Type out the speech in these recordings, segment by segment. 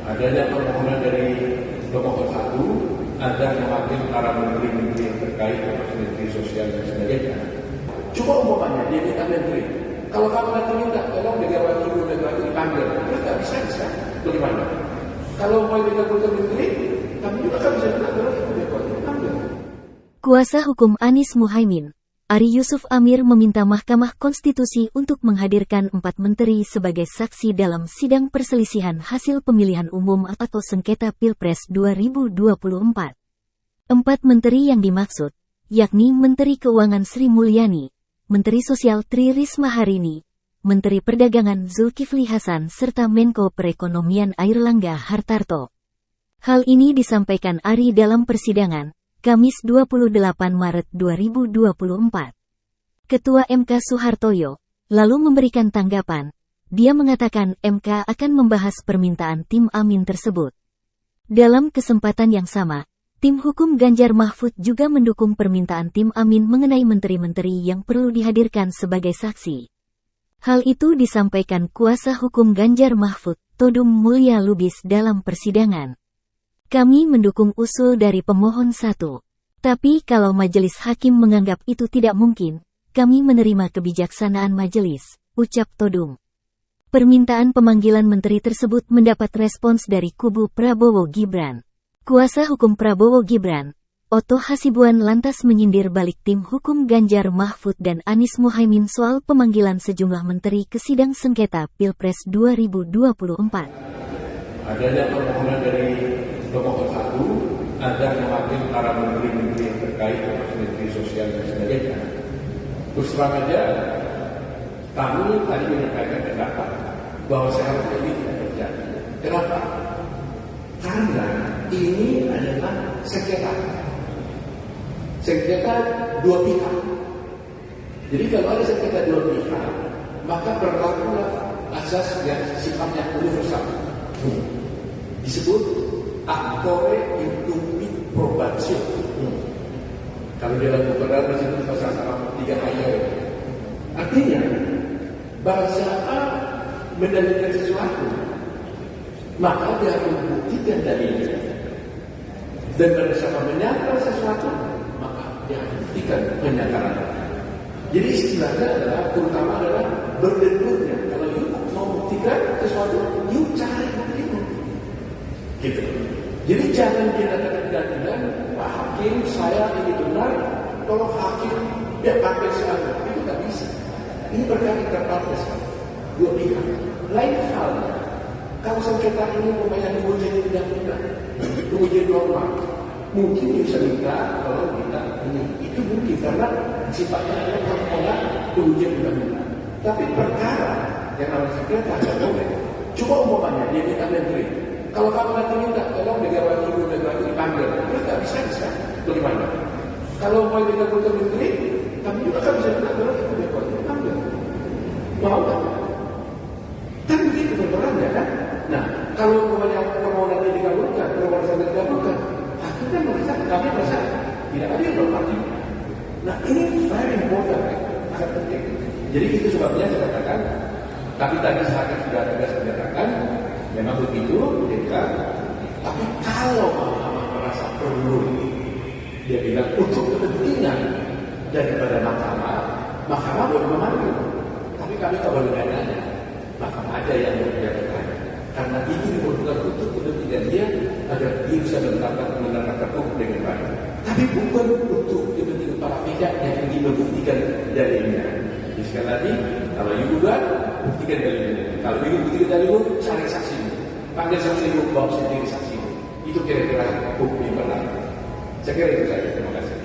adanya permohonan dari pemohon satu agar memanggil para menteri-menteri yang terkait termasuk menteri sosial dan sebagainya. Coba umpamanya dia minta menteri, kalau kamu nanti minta tolong Megawati Ibu Megawati dipanggil, terus nggak bisa, bagaimana? Kalau mau minta menteri, kami juga kan bisa minta tolong Ibu Megawati dipanggil. Kuasa hukum Anies Muhaimin, Ari Yusuf Amir meminta Mahkamah Konstitusi untuk menghadirkan 4 menteri sebagai saksi dalam sidang perselisihan hasil pemilihan umum atau sengketa Pilpres 2024. 4 menteri yang dimaksud, yakni Menteri Keuangan Sri Mulyani, Menteri Sosial Tri Risma Harini, Menteri Perdagangan Zulkifli Hasan serta Menko Perekonomian Airlangga Hartarto. Hal ini disampaikan Ari dalam persidangan, Kamis 28 Maret 2024. Ketua MK Suhartoyo lalu memberikan tanggapan. Dia mengatakan MK akan membahas permintaan tim Amin tersebut. Dalam kesempatan yang sama, tim hukum Ganjar Mahfud juga mendukung permintaan tim Amin mengenai menteri-menteri yang perlu dihadirkan sebagai saksi. Hal itu disampaikan kuasa hukum Ganjar Mahfud, Todung Mulya Lubis dalam persidangan. Kami mendukung usul dari pemohon satu. Tapi kalau majelis hakim menganggap itu tidak mungkin, kami menerima kebijaksanaan majelis, ucap Todung. Permintaan pemanggilan menteri tersebut mendapat respons dari kubu Prabowo Gibran. Kuasa hukum Prabowo Gibran, Otto Hasibuan lantas menyindir balik tim hukum Ganjar Mahfud dan Anies Muhaimin soal pemanggilan sejumlah menteri ke sidang sengketa Pilpres 2024. Adanya permohonan dari pemohon satu agar memanggil para menteri-menteri yang terkait termasuk menteri sosial dan sebagainya. Terus terang aja, kami tadi menyampaikan pendapat bahwa seharusnya ini tidak terjadi. Kenapa? Karena ini adalah sengketa. Sengketa dua pihak. Jadi kalau ada sengketa dua pihak, maka berlakulah asas yang sifatnya universal. Disebut actore intuit probatio. Kalau dalam buku dalam disebut pasal 3 ayat. Artinya, bangsa A mendalilkan sesuatu, maka dia harus membuktikan dalilnya. Dan pada saat menyangkal sesuatu, maka dia harus buktikan penyangkalannya. Jadi istilahnya adalah, terutama adalah berbenturnya. Kalau you mau buktikan sesuatu, you cari buktinya. Gitu. Jadi jangan diadakan Pak Hakim, saya ini benar, tolong Hakim, dia pakai sekarang. Itu tak bisa. Ini berkaitan dengan dua pihak. Lain halnya, kalau sengketa ini memang diuji undang-undang, diuji normal, mungkin bisa minta kalau kita ini itu mungkin karena sifatnya adalah permohonan diuji undang-undang. Tapi perkara yang namanya sengketa tidak boleh. Coba umpamanya dia minta menteri, kalau kamu nanti minta tolong Megawati Ibu Megawati dipanggil, terus nggak bisa, bagaimana? Kalau mau minta menteri, kami juga kan bisa minta tolong Ibu Megawati dipanggil. Mau kan? Kan begitu berperannya kan? Nah, kalau permohonan ini dikabulkan, permohonan saya dikabulkan, hakim kan merasa, kami merasa tidak adil normatifnya. Nah, ini very important, sangat penting. Jadi itu sebabnya saya katakan, tapi tadi saya sudah tegas menyatakan, memang begitu, dia bilang, tapi kalau Mahkamah merasa perlu, dia bilang untuk kepentingan daripada Mahkamah boleh memanggil. Tapi kami tak boleh nanya, Mahkamah aja yang boleh bertanya. Karena ini diperlukan untuk kepentingan dia agar dia bisa menetapkan hukum dengan baik. Tapi bukan untuk kepentingan para pihak yang ingin membuktikan dalilnya. Jadi sekali lagi, kalau ibu buat, buktikan dalilnya. Kalau ibu buktikan dalilnya, cari saksi. Panggil saksi ibu, bawa sendiri saksi. Itu kira-kira hukum yang berlaku. Saya kira itu saja. Terima kasih.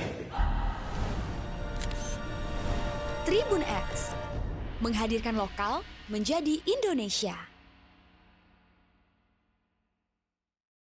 Tribun X menghadirkan lokal menjadi Indonesia.